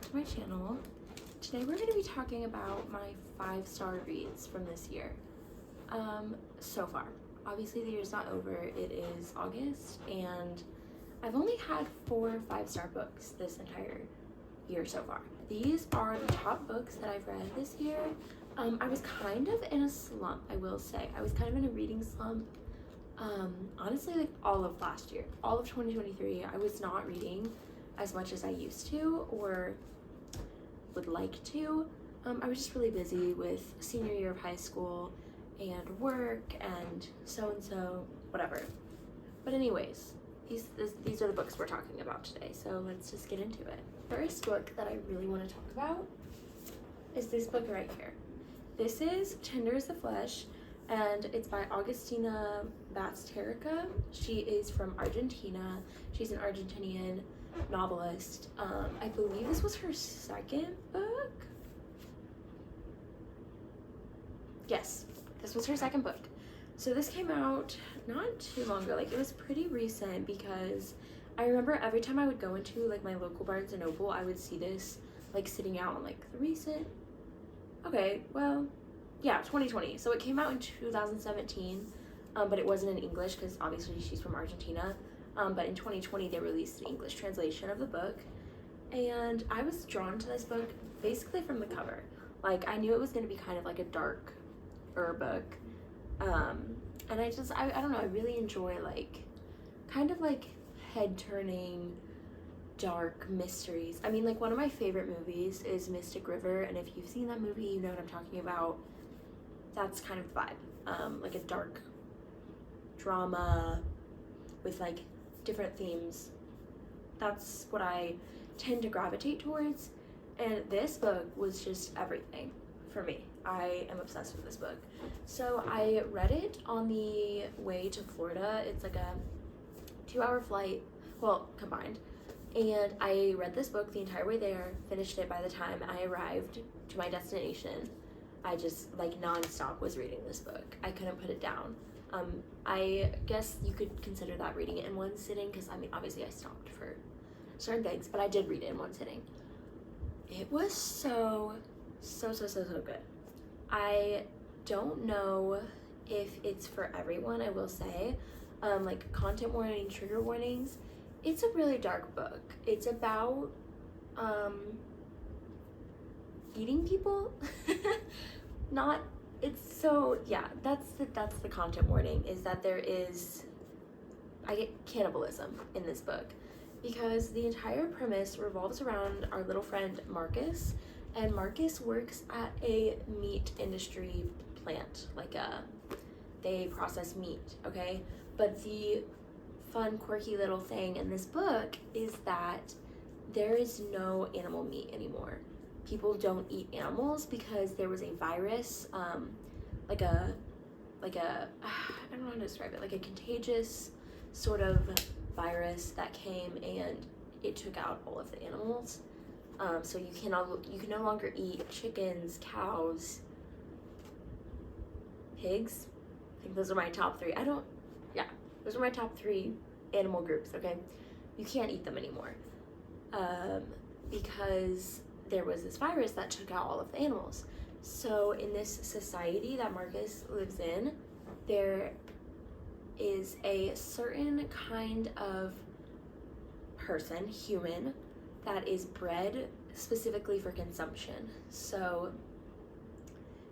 to my channel. Today we're going to be talking about my 5-star reads from this year. So far. Obviously the year's not over, it is August, and I've only had 4 5-star books this entire year so far. These are the top books that I've read this year. I was kind of in a slump, I will say. I was kind of in a reading slump. Honestly, like all of last year, all of 2023, I was not reading as much as I used to or would like to. I was just really busy with senior year of high school and work and so, whatever. But anyways, these are the books we're talking about today, so let's just get into it. First book that I really want to talk about is this book right here. This is Tender as the Flesh, and it's by Agustina Basterrica. She is from Argentina. She's an Argentinian novelist. I believe this was her second book. Yes, this was her second book. So this came out not too long ago. Like, it was pretty recent because I remember every time I would go into like my local Barnes and Noble, I would see this like sitting out on like the recent. Okay, well, yeah, 2020. So it came out in 2017, but it wasn't in English because obviously she's from Argentina. But in 2020, they released the English translation of the book, and I was drawn to this book basically from the cover. Like, I knew it was going to be kind of like a darker book, and I don't know, I really enjoy like kind of like head-turning dark mysteries. I mean, like, one of my favorite movies is Mystic River, and if you've seen that movie, you know what I'm talking about. That's kind of the vibe, like a dark drama with like different themes. That's what I tend to gravitate towards, and this book was just everything for me. I am obsessed with this book. So I read it on the way to Florida. It's like a 2-hour flight, well, combined, and I read this book the entire way there, finished it by the time I arrived to my destination. I just like non-stop was reading this book. I couldn't put it down. I guess you could consider that reading it in one sitting, because I mean, obviously I stopped for certain things, but I did read it in one sitting. It was so good. I don't know if it's for everyone, I will say. Like, content warning, trigger warnings. It's a really dark book. It's about eating people. Not, it's so, yeah, that's the content warning, is that there is, I get cannibalism in this book, because the entire premise revolves around our little friend Marcus, and Marcus works at a meat industry plant, like they process meat, okay? But the fun, quirky little thing in this book is that there is no animal meat anymore. People don't eat animals because there was a virus, like a I don't know how to describe it, like a contagious sort of virus that came and it took out all of the animals. So you can no longer eat chickens, cows, pigs. I think those are my top 3. Those are my top 3 animal groups, okay? You can't eat them anymore, because there was this virus that took out all of the animals. So in this society that Marcus lives in, there is a certain kind of person, human, that is bred specifically for consumption. So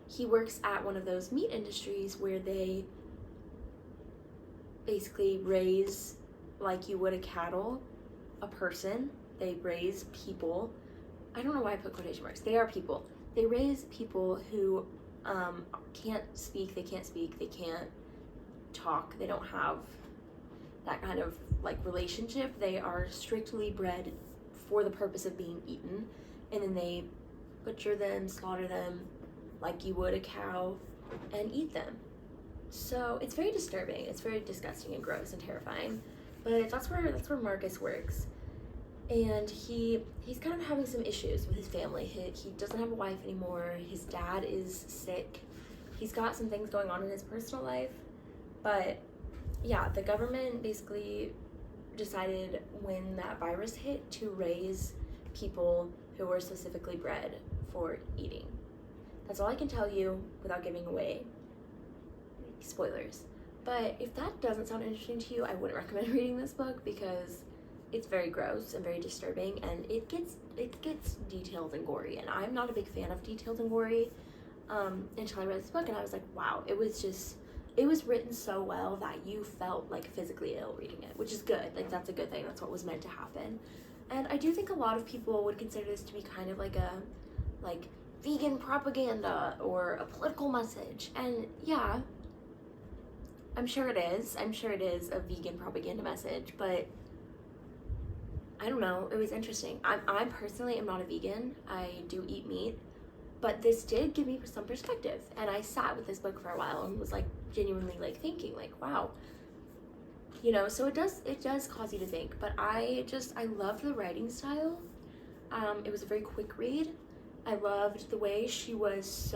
he works at one of those meat industries where they basically raise, like you would a cattle, a person. They raise people. I don't know why I put quotation marks. They are people. They raise people who can't speak, they can't talk, they don't have that kind of like relationship. They are strictly bred for the purpose of being eaten, and then they butcher them, slaughter them like you would a cow, and eat them. So it's very disturbing. It's very disgusting and gross and terrifying. But that's where Marcus works. And he's kind of having some issues with his family. He doesn't have a wife anymore. His dad is sick. He's got some things going on in his personal life. But yeah, the government basically decided when that virus hit to raise people who were specifically bred for eating. That's all I can tell you without giving away spoilers. But if that doesn't sound interesting to you, I wouldn't recommend reading this book because it's very gross and very disturbing, and it gets detailed and gory, and I'm not a big fan of detailed and gory until I read this book, and I was like, wow, it was written so well that you felt like physically ill reading it, which is good. Like, that's a good thing. That's what was meant to happen. And I do think a lot of people would consider this to be kind of like a vegan propaganda or a political message, and yeah, I'm sure it is a vegan propaganda message, but I don't know, it was interesting. I personally am not a vegan. I do eat meat, but this did give me some perspective, and I sat with this book for a while and was like genuinely like thinking like, wow, you know, so it does cause you to think. But I loved the writing style. It was a very quick read. I loved the way she was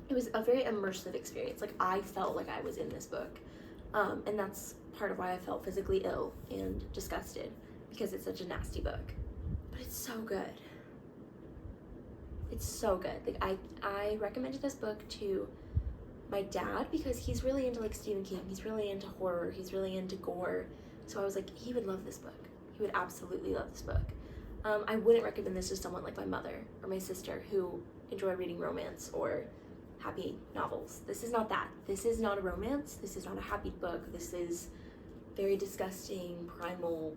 it was a very immersive experience. Like, I felt like I was in this book, and that's part of why I felt physically ill and disgusted, because it's such a nasty book. But it's so good. It's so good. Like, I recommended this book to my dad because he's really into like Stephen King. He's really into horror. He's really into gore. So I was like, he would love this book. He would absolutely love this book. I wouldn't recommend this to someone like my mother or my sister who enjoy reading romance or happy novels. This is not that. This is not a romance. This is not a happy book. This is very disgusting, primal,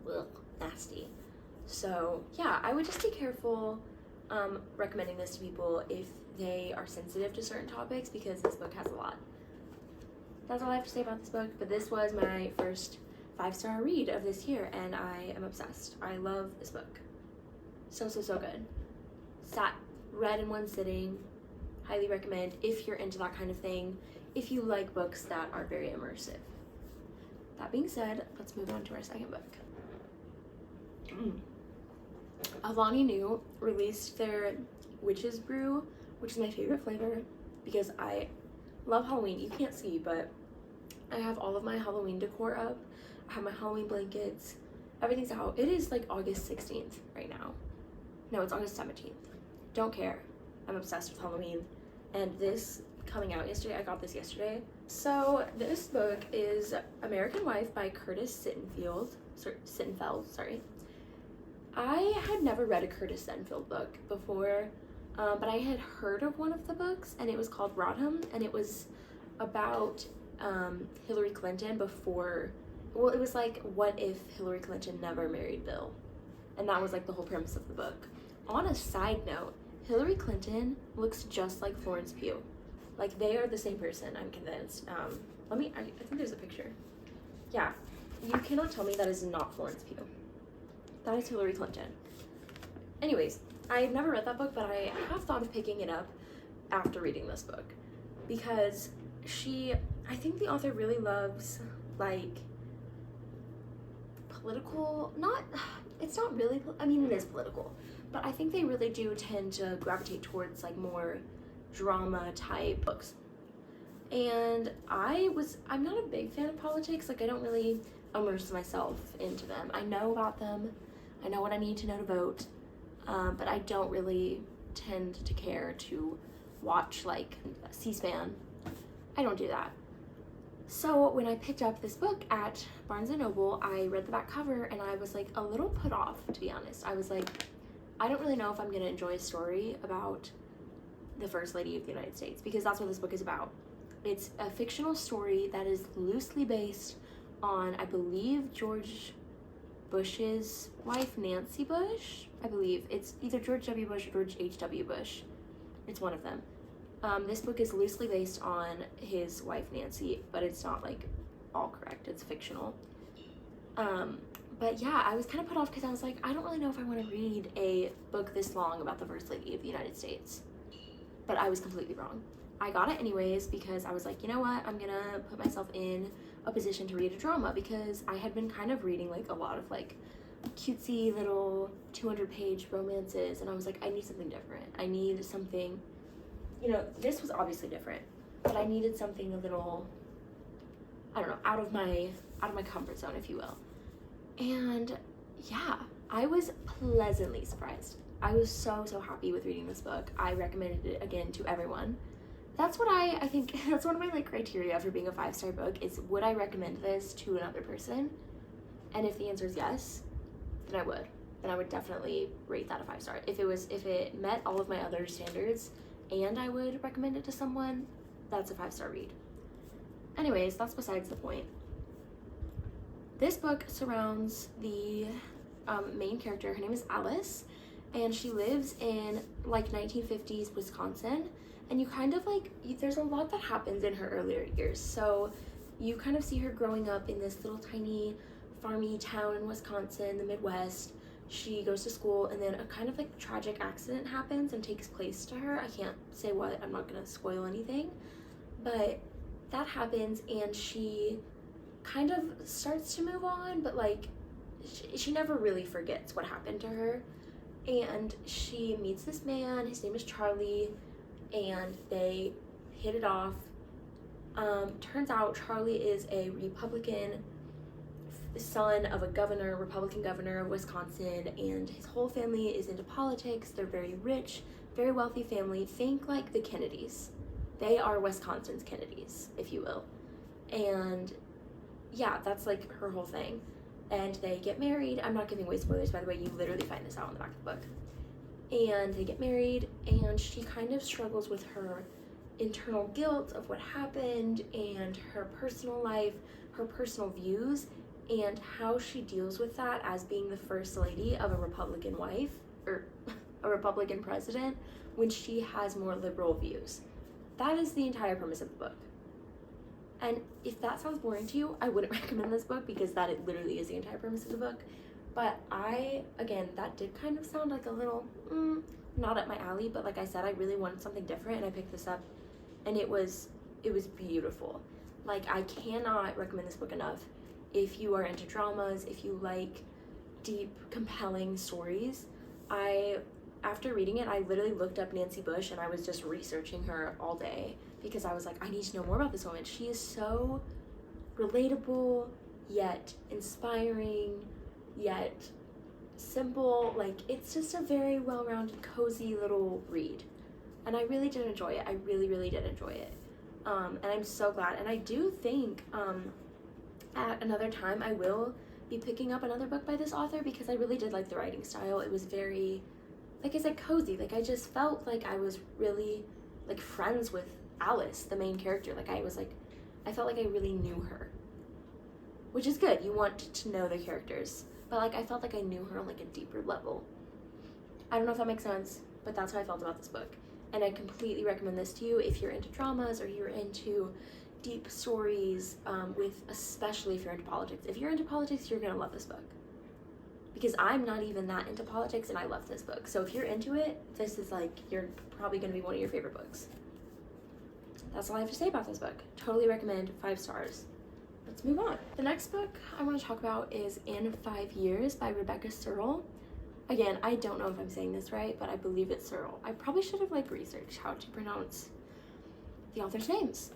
nasty. So yeah, I would just be careful recommending this to people if they are sensitive to certain topics, because this book has a lot. That's all I have to say about this book, but this was my first 5-star read of this year, and I am obsessed. I love this book. So good. Read in one sitting. Highly recommend if you're into that kind of thing, if you like books that are very immersive. That being said, let's move on to our second book. Alani Nu released their Witch's Brew, which is my favorite flavor because I love Halloween. You can't see, but I have all of my Halloween decor up. I have my Halloween blankets. Everything's out. It is like August 16th right now. No, it's August 17th. Don't care. I'm obsessed with Halloween. And this coming out yesterday, I got this yesterday. So this book is American Wife by Curtis Sittenfeld. I had never read a Curtis Sittenfeld book before, but I had heard of one of the books, and it was called Rodham, and it was about Hillary Clinton before, well, it was like, what if Hillary Clinton never married Bill? And that was like the whole premise of the book. On a side note, Hillary Clinton looks just like Florence Pugh. Like, they are the same person, I'm convinced. I think there's a picture. Yeah, you cannot tell me that is not Florence Pugh. That is Hillary Clinton. Anyways, I've never read that book, but I have thought of picking it up after reading this book, because I think the author really loves, like, political, it's not really, I mean, it is political, but I think they really do tend to gravitate towards, like, more drama type books. And I'm not a big fan of politics. Like, I don't really immerse myself into them. I know about them. I know what I need to know to vote, but I don't really tend to care to watch, like, C-SPAN. I don't do that. So when I picked up this book at Barnes & Noble, I read the back cover, and I was, like, a little put off, to be honest. I was like, I don't really know if I'm going to enjoy a story about the First Lady of the United States, because that's what this book is about. It's a fictional story that is loosely based on, I believe, George Bush's wife, Nancy Bush. I believe it's either George W. Bush or George H.W. Bush. It's one of them. This book is loosely based on his wife, Nancy, but it's not, like, all correct. It's fictional. But yeah, I was kind of put off because I was like, I don't really know if I want to read a book this long about the First Lady of the United States. But I was completely wrong. I got it anyways because I was like, you know what, I'm gonna put myself in a position to read a drama, because I had been kind of reading, like, a lot of, like, cutesy little 200-page romances, and I was like, I need something different. I need something, you know, this was obviously different, but I needed something a little, I don't know, out of my comfort zone, if you will. And yeah, I was pleasantly surprised. I was so happy with reading this book. I recommended it again to everyone. That's what I think that's one of my like criteria for being a 5-star book is, would I recommend this to another person? And if the answer is yes, then I would. Then I would definitely rate that a 5-star. If it met all of my other standards and I would recommend it to someone, that's a 5-star read. Anyways, that's besides the point. This book surrounds the main character. Her name is Alice, and she lives in like 1950s Wisconsin. And you kind of like, there's a lot that happens in her earlier years. So you kind of see her growing up in this little tiny farmy town in Wisconsin, the Midwest. She goes to school, and then a kind of like tragic accident happens and takes place to her. I can't say what, I'm not gonna spoil anything, but that happens, and she kind of starts to move on, but like she never really forgets what happened to her. And she meets this man, his name is Charlie, and they hit it off. Turns out Charlie is a Republican son of a Republican governor of Wisconsin, and his whole family is into politics. They're very rich, very wealthy family. Think like the Kennedys. They are Wisconsin's Kennedys, if you will. And yeah, that's like her whole thing. And they get married. I'm not giving away spoilers, by the way. You literally find this out in the back of the book. And they get married, and she kind of struggles with her internal guilt of what happened and her personal life, her personal views, and how she deals with that as being the first lady of a Republican wife, or a Republican president, when she has more liberal views. That is the entire premise of the book. And if that sounds boring to you, I wouldn't recommend this book, because that it literally is the entire premise of the book. But that did kind of sound like a little, not up my alley, but like I said, I really wanted something different, and I picked this up, and it was beautiful. Like, I cannot recommend this book enough. If you are into dramas, if you like deep, compelling stories, after reading it, I literally looked up Nancy Bush, and I was just researching her all day, because I was like, I need to know more about this woman. She is so relatable, yet inspiring, yet simple. Like, it's just a very well-rounded, cozy little read, and I really did enjoy it. I really did enjoy it, and I'm so glad. And I do think at another time I will be picking up another book by this author, because I really did like the writing style. It was very, like I said, cozy. Like, I just felt like I was really like friends with Alice, the main character. Like, I felt like I really knew her, which is good. You want to know the characters, but like I felt like I knew her on like a deeper level. I don't know if that makes sense, but that's how I felt about this book. And I completely recommend this to you if you're into dramas, or you're into deep stories, especially if you're into politics. If you're into politics, you're gonna love this book, because I'm not even that into politics, and I love this book. So if you're into it, this is like, you're probably gonna be one of your favorite books. That's all I have to say about this book. Totally recommend, 5 stars. Let's move on. The next book I want to talk about is In 5 Years by Rebecca Searle. Again, I don't know if I'm saying this right, but I believe it's Searle. I probably should have like researched how to pronounce the author's names.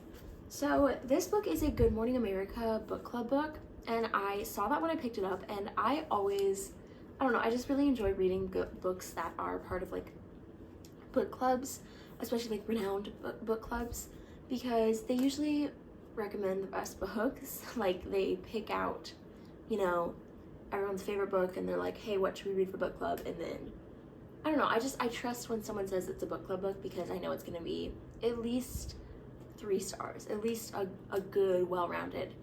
So this book is a Good Morning America book club book, and I saw that when I picked it up, and I don't know, I just really enjoy reading books that are part of like book clubs, especially like renowned book clubs, because they usually recommend the best books. Like, they pick out, everyone's favorite book, and they're like, hey, what should we read for book club? And then, I don't know, I trust when someone says it's a book club book, because I know it's going to be at least 3 stars, at least a good, well-rounded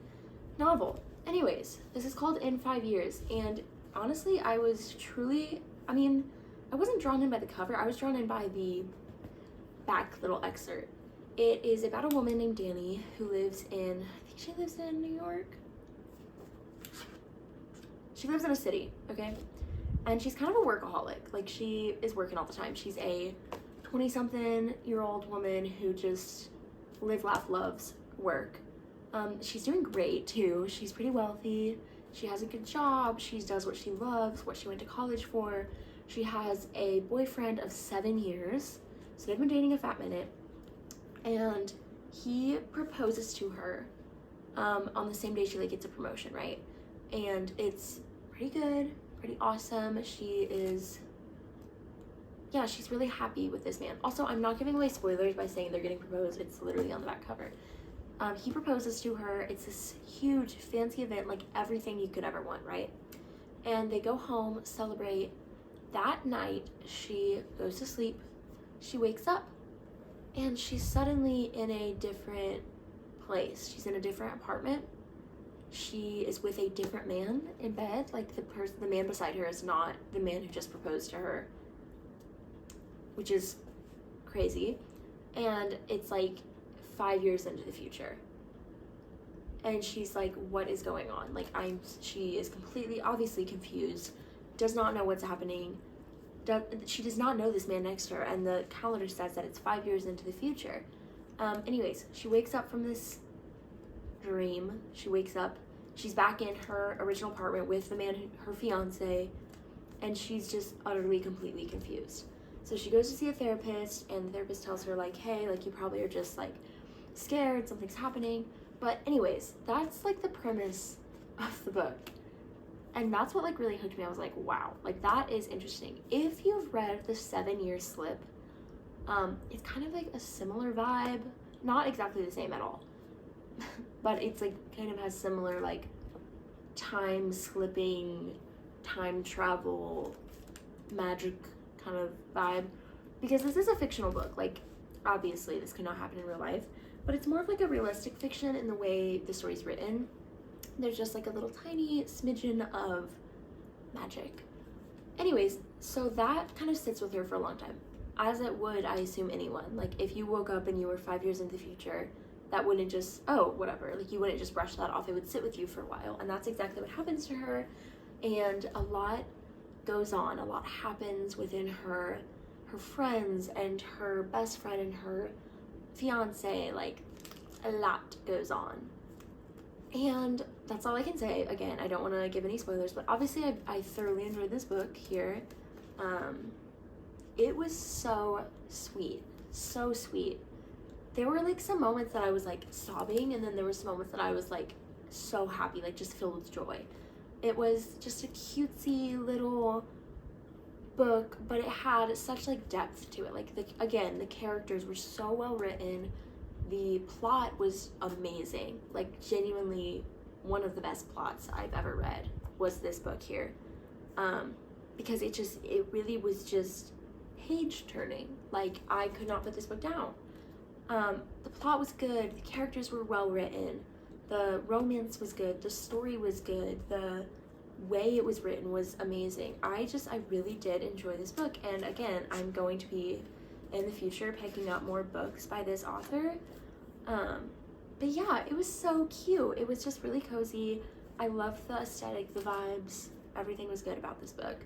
novel. Anyways, this is called In 5 Years, and honestly, I wasn't drawn in by the cover. I was drawn in by the back little excerpt. It is about a woman named Danny who lives in, I think she lives in New York. She lives in a city, okay? And she's kind of a workaholic. Like, she is working all the time. She's a 20-something-year-old woman who just live, laugh, loves work. She's doing great, too. She's pretty wealthy. She has a good job. She does what she loves, what she went to college for. She has a boyfriend of 7 years. So they've been dating a fat minute. And he proposes to her on the same day she gets a promotion, right? And it's pretty good, pretty awesome. She is yeah, she's really happy with this man. Also, I'm not giving away spoilers by saying they're getting proposed. It's literally on the back cover. He proposes to her. It's this huge fancy event, like everything you could ever want, right? And they go home, celebrate. That night, she goes to sleep. She wakes up and she's suddenly in a different place. She's in a different apartment. She is with a different man in bed. Like the man beside her is not the man who just proposed to her, which is crazy. And it's like 5 years into the future. And she's like, what is going on? Like, she is completely, obviously confused, does not know what's happening. She does not know this man next to her, and the calendar says that it's 5 years into the future. Anyways, she wakes up from this dream. She wakes up, she's back in her original apartment with the man, her fiance, and she's just utterly, completely confused. So she goes to see a therapist, and the therapist tells her, like, hey, like, you probably are just, like, scared, something's happening. But anyways, that's, like, the premise of the book. And that's what, like, really hooked me. I was like, wow, like, that is interesting. If you've read The 7-Year Slip, it's kind of, like, a similar vibe. Not exactly the same at all. But it's, like, kind of has similar, like, time slipping, time travel, magic kind of vibe. Because this is a fictional book. Like, obviously, this could not happen in real life. But it's more of, like, a realistic fiction in the way the story's written. There's just, like, a little tiny smidgen of magic. Anyways, so that kind of sits with her for a long time. As it would, I assume, anyone. Like, if you woke up and you were 5 years into the future, that wouldn't just, oh, whatever. Like, you wouldn't just brush that off. It would sit with you for a while. And that's exactly what happens to her. And a lot goes on. A lot happens within her friends and her best friend and her fiance. Like, a lot goes on. And that's all I can say. Again, I don't want to give any spoilers, but obviously I thoroughly enjoyed this book here. It was so sweet. So sweet. There were, like, some moments that I was, like, sobbing, and then there were some moments that I was, like, so happy, like, just filled with joy. It was just a cutesy little book, but it had such, like, depth to it. Like, again, the characters were so well written. The plot was amazing. Like, genuinely one of the best plots I've ever read was this book here. Because it really was just page turning. Like, I could not put this book down. The plot was good, the characters were well written, the romance was good, the story was good, the way it was written was amazing. I really did enjoy this book, and again, I'm going to be in the future picking up more books by this author. But yeah, it was so cute. It was just really cozy. I loved the aesthetic, the vibes, everything was good about this book.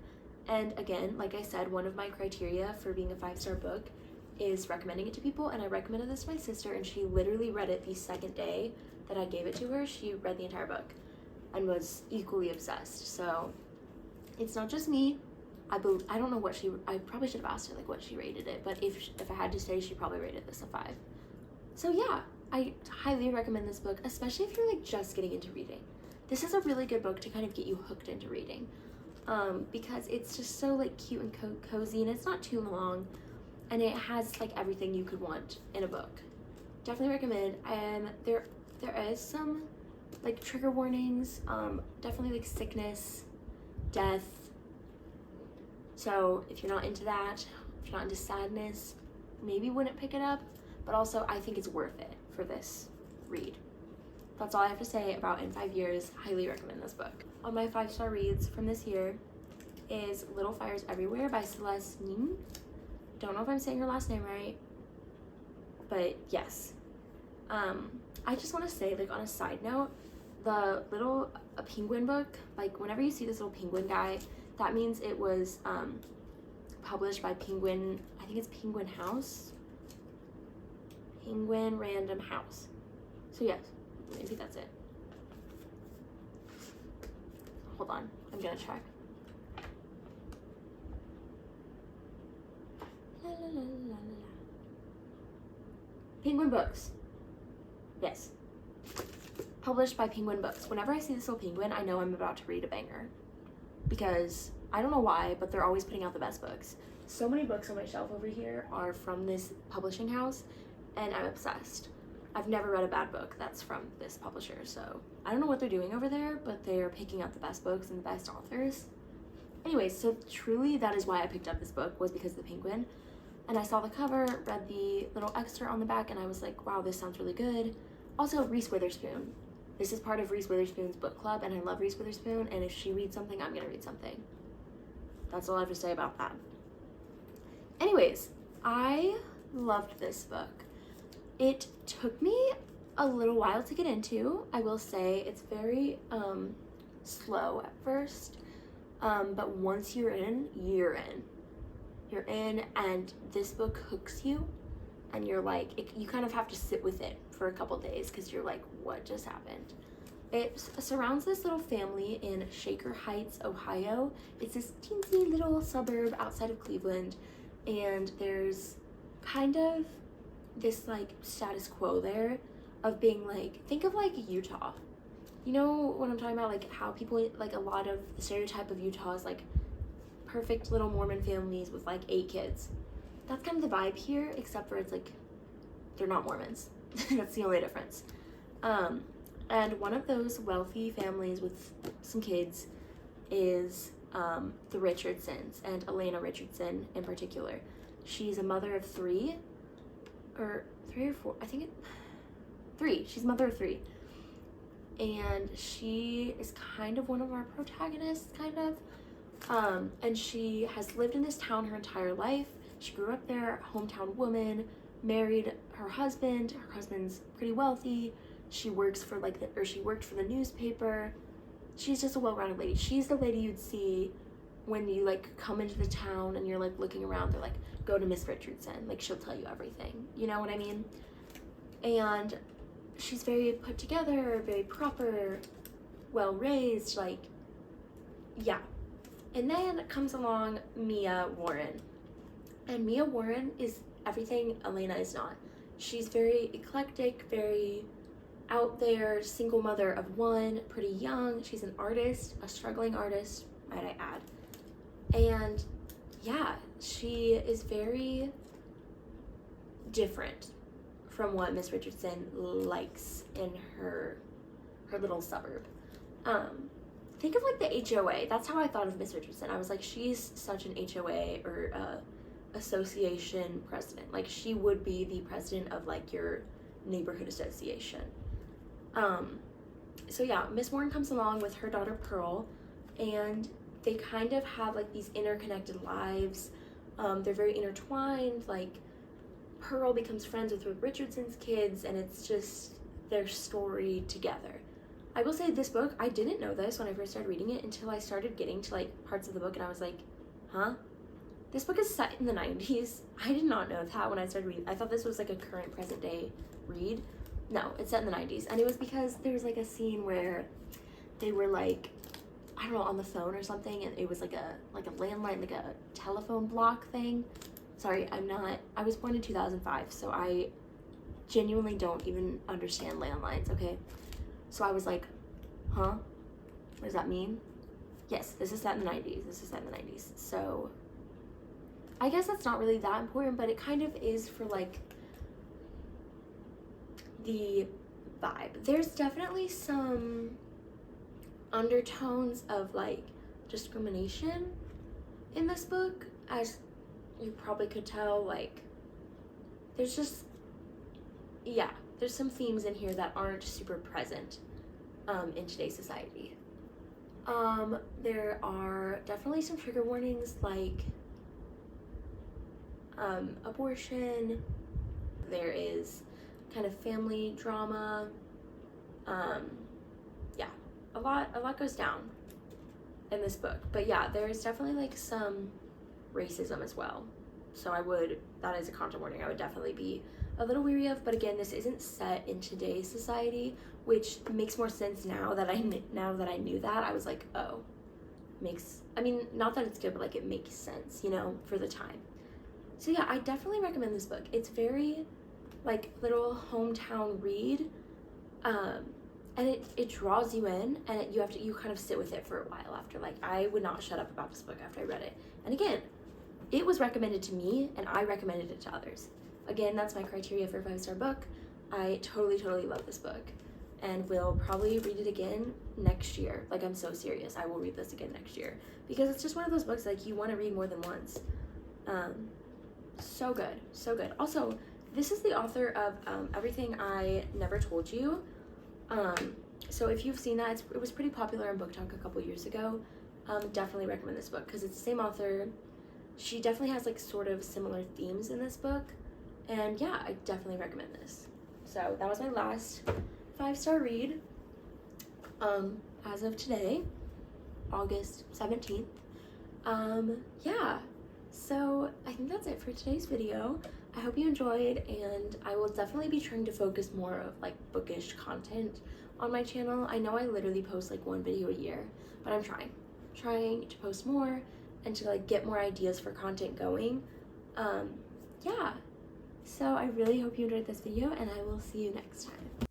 And again, like I said, one of my criteria for being a 5-star book is recommending it to people, and I recommended this to my sister, and she literally read it the second day that I gave it to her. She read the entire book and was equally obsessed. So it's not just me. I don't know what I probably should have asked her, like, what she rated it, but if I had to say, she probably rated this a 5. So yeah, I highly recommend this book, especially if you're, like, just getting into reading. This is a really good book to kind of get you hooked into reading, because it's just so, like, cute and cozy, and it's not too long. And it has, like, everything you could want in a book. Definitely recommend. There is some, like, trigger warnings. Definitely, like, sickness, death. So if you're not into that, if you're not into sadness, maybe wouldn't pick it up. But also, I think it's worth it for this read. That's all I have to say about In 5 Years. Highly recommend this book. On my 5-star reads from this year is Little Fires Everywhere by Celeste Ng. Don't know if I'm saying her last name right, but yes. I just want to say, like, on a side note, the little penguin book, like, whenever you see this little penguin guy, that means it was published by Penguin, I think it's Penguin House, Penguin Random House. So yes, maybe that's it. Hold on, I'm gonna check. Penguin Books. Yes. Published by Penguin Books. Whenever I see this little penguin, I know I'm about to read a banger. Because, I don't know why, but they're always putting out the best books. So many books on my shelf over here are from this publishing house, and I'm obsessed. I've never read a bad book that's from this publisher, so I don't know what they're doing over there, but they're picking out the best books and the best authors. Anyways, so truly that is why I picked up this book, was because of the penguin. And I saw the cover, read the little extra on the back, and I was like, wow, this sounds really good. Also, Reese Witherspoon. This is part of Reese Witherspoon's book club, and I love Reese Witherspoon, and if she reads something, I'm gonna read something. That's all I have to say about that. Anyways, I loved this book. It took me a little while to get into. I will say it's very slow at first, but once you're in, you're in. You're in, and this book hooks you, and you're like, you kind of have to sit with it for a couple days because you're like, what just happened? It surrounds this little family in Shaker Heights, Ohio. It's this teensy little suburb outside of Cleveland, and there's kind of this like status quo there of being like, think of like Utah. You know what I'm talking about? Like how people, like a lot of the stereotype of Utah is like perfect little Mormon families with like 8 kids. That's kind of the vibe here, except for it's like, they're not Mormons. That's the only difference. And one of those wealthy families with some kids is the Richardsons, and Elena Richardson in particular. She's a mother of 3, or 3 or 4, I think 3. She's a mother of 3. And she is kind of one of our protagonists, kind of. And she has lived in this town her entire life. She grew up there, hometown woman, married her husband. Her husband's pretty wealthy. She works for she worked for the newspaper. She's just a well-rounded lady. She's the lady you'd see when you like come into the town and you're like looking around. They're like, go to Miss Richardson. Like she'll tell you everything. You know what I mean? And she's very put together, very proper, well-raised, like, yeah. And then comes along Mia Warren. And Mia Warren is everything Elena is not. She's very eclectic, very out there, single mother of 1, pretty young. She's an artist, a struggling artist, might I add. And yeah, she is very different from what Miss Richardson likes in her little suburb. Think of like the HOA. That's how I thought of Miss Richardson. I was like, she's such an HOA or association president. Like she would be the president of like your neighborhood association. So yeah, Miss Warren comes along with her daughter Pearl, and they kind of have like these interconnected lives. They're very intertwined. Like Pearl becomes friends with Richardson's kids, and it's just their story together. I will say this book, I didn't know this when I first started reading it until I started getting to like parts of the book and I was like, huh? This book is set in the 90s. I did not know that when I started reading. I thought this was like a current present day read. No, it's set in the 90s. And it was because there was like a scene where they were like, I don't know, on the phone or something, and it was like a landline, like a telephone block thing. Sorry, I was born in 2005, so I genuinely don't even understand landlines, okay? So I was like, huh? What does that mean? Yes, this is set in the 90s. This is set in the 90s. So I guess that's not really that important, but it kind of is for like the vibe. There's definitely some undertones of like discrimination in this book, as you probably could tell. Like there's just, yeah, there's some themes in here that aren't super present in today's society. There are definitely some trigger warnings, like abortion. There is kind of family drama. Yeah, a lot goes down in this book. But yeah, there's definitely like some racism as well. So that is a content warning I would definitely be a little weary of. But again, this isn't set in today's society, which makes more sense now that I knew that. I was like, oh, not that it's good, but like it makes sense, you know, for the time. So yeah, I definitely recommend this book. It's very like little hometown read, and it draws you in, and you kind of sit with it for a while after. Like I would not shut up about this book after I read it. And again, it was recommended to me and I recommended it to others. Again, that's my criteria for a 5-star book. I totally love this book and will probably read it again next year. Like, I'm so serious. I will read this again next year because it's just one of those books like you want to read more than once. So good, so good. Also, this is the author of Everything I Never Told You. So if you've seen that, it was pretty popular in Book Talk a couple years ago. Definitely recommend this book because it's the same author. She definitely has like sort of similar themes in this book. And yeah, I definitely recommend this. So that was my last 5-star read as of today, August 17th. Yeah, so I think that's it for today's video. I hope you enjoyed, and I will definitely be trying to focus more of like bookish content on my channel. I know I literally post like 1 video a year, but I'm trying to post more and to like get more ideas for content going. Yeah, so I really hope you enjoyed this video, and I will see you next time.